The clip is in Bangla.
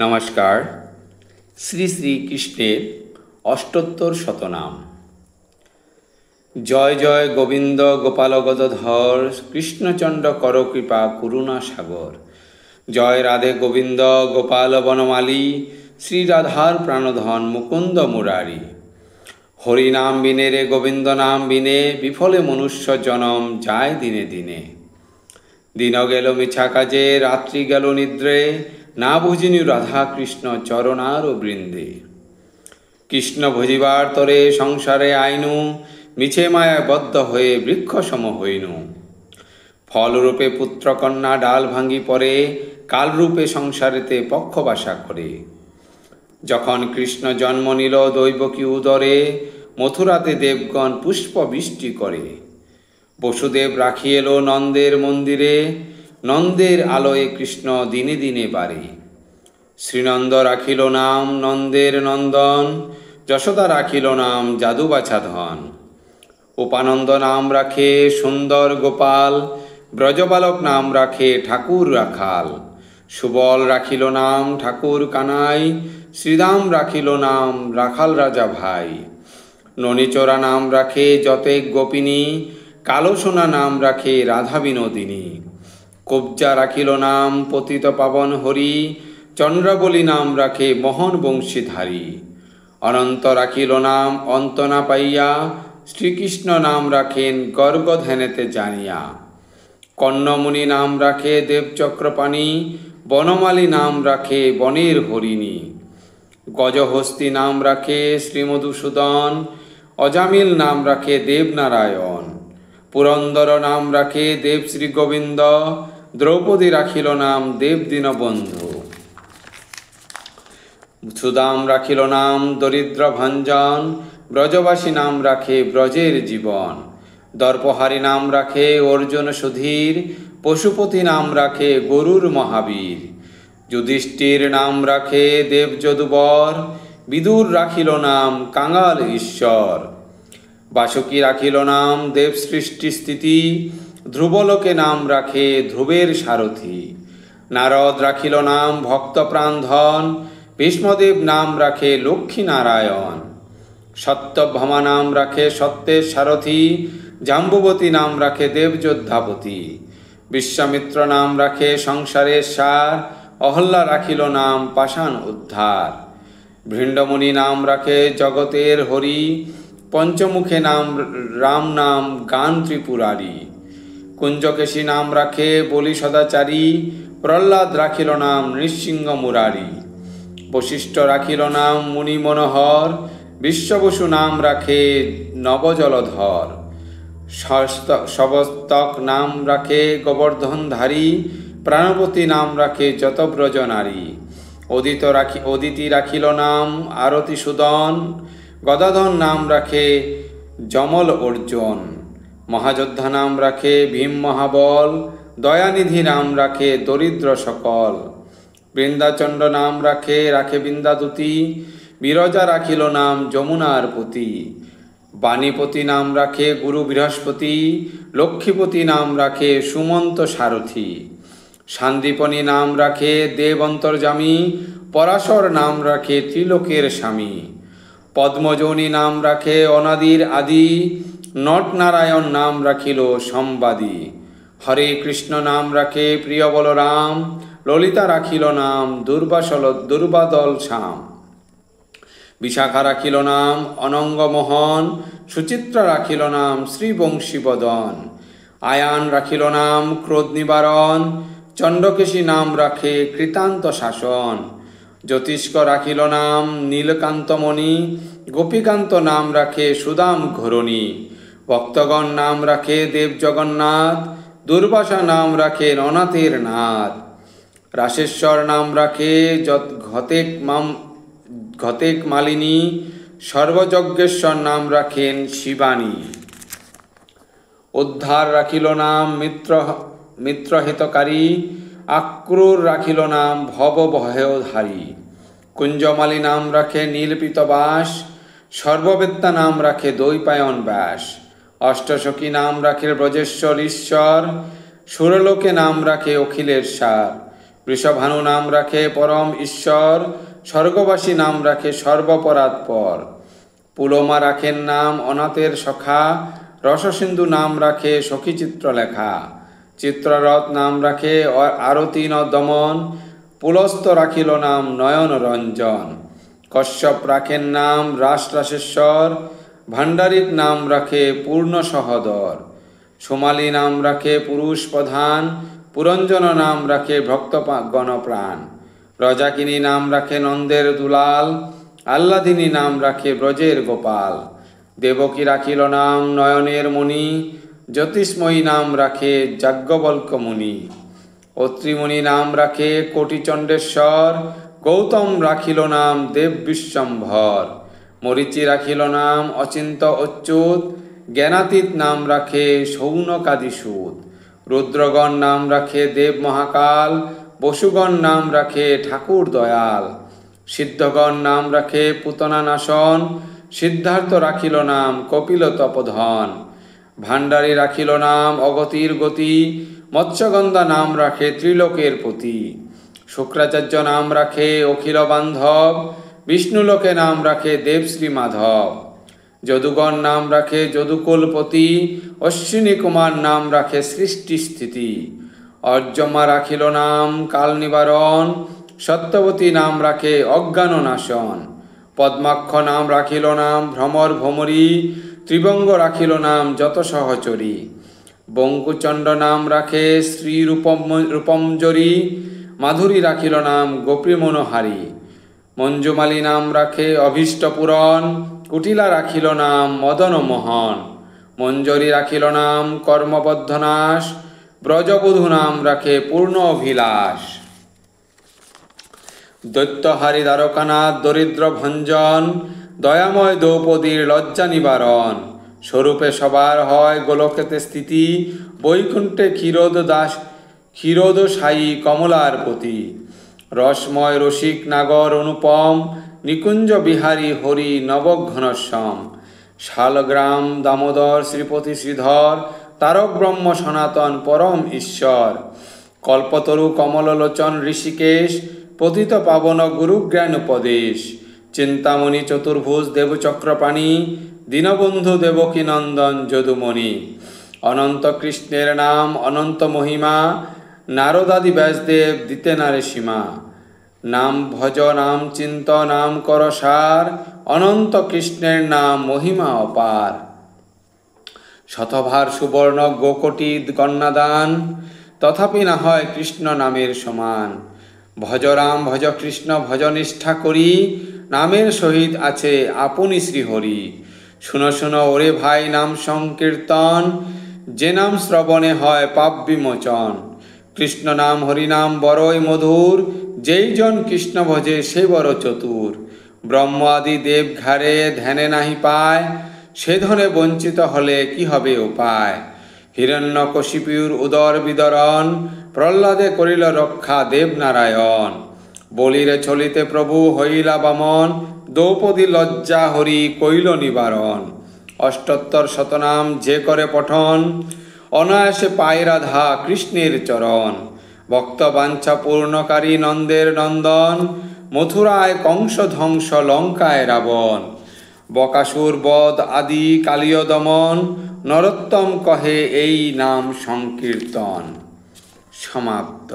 নমস্কার। শ্রী শ্রী কৃষ্ণের অষ্টোত্তর শতনাম। জয় জয় গোবিন্দ গোপাল গদধর, কৃষ্ণচন্দ্র কর কৃপা করুণা সাগর। জয় রাধে গোবিন্দ গোপাল বনমালী, শ্রী রাধার প্রাণধন মুকুন্দ মুরারি। হরি নাম বিনে রে গোবিন্দ নাম বিনে, বিফলে মনুষ্য জনম যায় দিনে দিনে। দিন গেল মিছা কাজে, রাত্রি গেল নিদ্রে, না বুঝিনি রাধা কৃষ্ণ চরণার বৃন্দে। কৃষ্ণ ভজিবার তরে সংসারে আইনু, মিছে মায়ায় বদ্ধ হয়ে বৃক্ষ সম হইনু। ফলরূপে পুত্রকন্যা ডাল ভাঙ্গি পড়ে, কালরূপে সংসারেতে পক্ষবাসা করে। যখন কৃষ্ণ জন্ম নিল দৈবকী উদরে, মথুরাতে দেবগণ পুষ্প বৃষ্টি করে। বসুদেব রাখি এলো নন্দের মন্দিরে, নন্দের আলোয় কৃষ্ণ দিনে দিনে বাড়ে। শ্রীনন্দ রাখিল নাম নন্দের নন্দন, যশোদা রাখিল নাম যাদুবাছা ধন। উপানন্দ নাম রাখে সুন্দর গোপাল, ব্রজবালক নাম রাখে ঠাকুর রাখাল। সুবল রাখিল নাম ঠাকুর কানাই, শ্রীরাম রাখিল নাম রাখাল রাজা ভাই। ননীচোরা নাম রাখে যতেক গোপিনী, কালো সোনা নাম রাখে রাধা বিনোদিনী। কব্জা রাখিল নাম পতিত পাবন হরি, চন্দ্রাবলী নাম রাখে মোহন বংশীধারী। অনন্ত রাখিল নাম অন্ত না পাইয়া, শ্রীকৃষ্ণ নাম রাখেন গর্গ ধ্যানেতে জানিয়া। কর্ণমুনি নাম রাখে দেবচক্রপাণি, বনমালী নাম রাখে বনের হরিণী। গজহস্তি নাম রাখে শ্রীমধুসূদন, অজামিল নাম রাখে দেবনারায়ণ। পুরন্দর নাম রাখে দেব শ্রী গোবিন্দ, দ্রৌপদী রাখিল নাম দেব দীনবন্ধু। সুদাম রাখিল নাম দরিদ্র ভঞ্জন, ব্রজবাসী নাম রাখে ব্রজের জীবন। দর্পহারী নাম রাখে অর্জুন সুধীর, পশুপতি নাম রাখে গরুর মহাবীর। যুধিষ্ঠির নাম রাখে দেব যদুবর, বিদুর রাখিল নাম কাঙাল ঈশ্বর। বাসুকী রাখিল নাম দেব সৃষ্টি স্থিতি, ধ্রুবলোকে নাম রাখে ধ্রুবের সারথি। নারদ রাখিল নাম ভক্ত প্রাণধন, ভীষ্মদেব নাম রাখে লক্ষ্মী নারায়ণ। সত্যভামা নাম রাখে সত্যের সারথি, জাম্বুবতী নাম রাখে দেবযোদ্ধাপতি। বিশ্বামিত্র নাম রাখে সংসারের সার, অহল্যা রাখিল নাম পাষাণ উদ্ধার। ভৃণ্ডমুনি নাম রাখে জগতের হরি, পঞ্চমুখে নাম রাম নাম গান ত্রিপুরারি। কুঞ্জকেশী নাম রাখে বলি সদাচারী, প্রহ্লাদ রাখিল নাম নৃসিংহ মুরারি। বশিষ্ঠ রাখিল নাম মুনি মনোহর, বিশ্ববসু নাম রাখে নবজলধর। সবস্তক নাম রাখে গোবর্ধনধারী, প্রাণপতি নাম রাখে যতব্রজ নারী। অদিতি রাখিল নাম আরতি সুদন, গদাধর নাম রাখে যমল অর্জুন। মহাযোদ্ধা নাম রাখে ভীম মহাবল, দয়ানিধি নাম রাখে দরিদ্র সকল। বৃন্দাচন্দ্র নাম রাখে বৃন্দাদূতি, বিরজা রাখিল নাম যমুনার পতি। বাণীপতি নাম রাখে গুরু বৃহস্পতি, লক্ষ্মীপতি নাম রাখে সুমন্ত সারথি। সান্দীপনী নাম রাখে দেব অন্তর্যামী, পরাশর নাম রাখে ত্রিলোকের স্বামী। পদ্মজনী নাম রাখে অনাদির আদি, নটনারায়ণ নাম রাখিল সম্বাদী। হরে কৃষ্ণ নাম রাখে প্রিয় বলরাম, ললিতা রাখিল নাম দুর্বাদল শ্যাম। বিশাখা রাখিল নাম অনঙ্গমোহন, সুচিত্রা রাখিল নাম শ্রীবংশীবদন। আয়ান রাখিল নাম ক্রোধ নিবারণ, চণ্ডকেশী নাম রাখে কৃতান্ত শাসন। জ্যোতিষ্ক রাখিল নাম নীলকান্তমণি, গোপীকান্ত নাম রাখে সুদাম ঘরণী। ভক্তগণ নাম রাখে দেব জগন্নাথ, দুর্বাসা নাম রাখে অনাথের নাথ। রাশেশ্বর নাম রাখে ঘতেক মালিনী, সর্বযজ্ঞেশ্বর নাম রাখেন শিবানী। উদ্ধার রাখিল নাম মিত্রহিতকারী, আক্রূর রাখিল নাম ভবভয়ধারী। কুঞ্জমালী নাম রাখে নীলপিতবাস, সর্ববেত্তা নাম রাখে দৈপায়ন ব্যাস। অষ্টসখী নাম রাখে ব্রজেশ্বর ঈশ্বর, সুরলোকে নাম রাখে অখিলের সার। বৃষভানু নাম রাখে পরম ঈশ্বর, স্বর্গবাসী নাম রাখে সর্বপরাৎপর। পুলমা রাখেন নাম অনাথের সখা, রসসিন্ধু নাম রাখে সখী চিত্রলেখা। চিত্ররথ নাম রাখে আরতি দমন, পুলস্ত রাখিল নাম নয়ন রঞ্জন। কশ্যপ রাখেন নাম রাসরাসেশ্বর, ভাণ্ডারিক নাম রাখে পূর্ণ সহদর। সোমালী নাম রাখে পুরুষ প্রধান, পুরঞ্জন নাম রাখে ভক্ত গণপ্রাণ। রজাকিনী নাম রাখে নন্দের দুলাল, আহ্লাদিনী নাম রাখে ব্রজের গোপাল। দেবকী রাখিল নাম নয়নের মণি, জ্যোতিষ্ময়ী নাম রাখে যাজ্ঞবল্ক মুনি। অত্রিমুনি নাম রাখে কোটিচণ্ডেশ্বর, গৌতম রাখিল নাম দেব বিশ্বম্ভর। মরীচি রাখিল নাম অচিন্ত অচ্যুত, জ্ঞানাতীত নাম রাখে শৌনকাদিসূত। রুদ্রগণ নাম রাখে দেব মহাকাল, বসুগণ নাম রাখে ঠাকুর দয়াল। সিদ্ধগণ নাম রাখে পুতনা নাশন, সিদ্ধার্থ রাখিল নাম কপিল তপধন। ভাণ্ডারী রাখিল নাম অগতির গতি, মৎস্যগন্ধা নাম রাখে ত্রিলোকের পতি। শুক্রাচার্য নাম রাখে অখিল বান্ধব, বিষ্ণুলোকে নাম রাখে দেবশ্রী মাধব। যদুগণ নাম রাখে যদুকুলপতি, অশ্বিনী কুমার নাম রাখে সৃষ্টি স্থিতি। অর্যমা রাখিল নাম কাল নিবারণ, সত্যবতী নাম রাখে অজ্ঞান নাশন। পদ্মাক্ষ নাম রাখিল নাম ভ্রমর ভ্রমরী, ত্রিবঙ্গ রাখিল নাম যত সহচরী। বঙ্কুচণ্ড নাম রাখে শ্রী রূপমজরী, মাধুরী রাখিল নাম গোপী মনোহারী। মঞ্জুমালী নাম রাখে অভীষ্ট পূরণ, কুটিলা রাখিল নাম মদন মোহন। মঞ্জরী রাখিল নাম কর্মবদ্ধ নাশ, ব্রজবধূ নাম রাখে পূর্ণ অভিলাষ। দৈত্যহারী দ্বারকানাথ দরিদ্র ভঞ্জন, দয়াময় দ্রৌপদীর লজ্জা নিবারণ। স্বরূপে সবার হয় গোলকেতে স্থিতি, বৈকুণ্ঠে ক্ষীরোদশায়ী কমলার পতি। রসময় রসিক নাগর অনুপম, নিকুঞ্জ বিহারী হরি নবঘনশ্যাম। শালগ্রাম দামোদর শ্রীপতি শ্রীধর, তারক ব্রহ্ম সনাতন পরম ঈশ্বর। কল্পতরু কমললোচন ঋষিকেশ, পতিত পাবন গুরুজ্ঞান উপদেশ। চিন্তামণি চতুর্ভুজ দেবচক্রপাণি, দীনবন্ধু দেবকী নন্দন যদুমণি। অনন্ত কৃষ্ণের নাম অনন্ত মহিমা, নারদাদি ব্যাসদেব দিতে নারে সীমা। নাম ভজ নাম চিন্ত নাম কর সার, অনন্ত কৃষ্ণের নাম মহিমা অপার। শতভার সুবর্ণ গোকোটি কন্যাদান, তথাপি না হয় কৃষ্ণ নামের সমান। ভজ রাম ভজ কৃষ্ণ ভজ নিষ্ঠা করি, নামের সহিত আছে আপনি শ্রীহরি। শুনো শুনো ওরে ভাই নাম সংকীর্তন, যে নাম শ্রবণে হয় পাপ বিমোচন। কৃষ্ণ নাম হরিনাম বড়ই মধুর, যেই জন কৃষ্ণ ভজে সে বড় চতুর। ব্রহ্ম আদি দেব ঘাড়ে ধ্যানে নাহি পায়, সে ধনে বঞ্চিত হলে কি হবে উপায়। হিরণ্যকশিপুর উদর বিদরণ, প্রহ্লাদে করিল রক্ষা দেবনারায়ণ। বলিরে চলিতে প্রভু হইলা বামন, দ্রৌপদী লজ্জা হরি কইল নিবারণ। অষ্টোত্তর শতনাম যে করে পঠন, অনায়াসে পায় রাধা কৃষ্ণের চরণ। ভক্ত বাঞ্ছা পূর্ণকারী নন্দের নন্দন, মথুরায় কংস ধ্বংস লঙ্কায় রাবণ। বকাসুর বধ আদি কালীয় দমন, নরোত্তম কহে এই নাম সংকীর্তন। সমাপ্ত।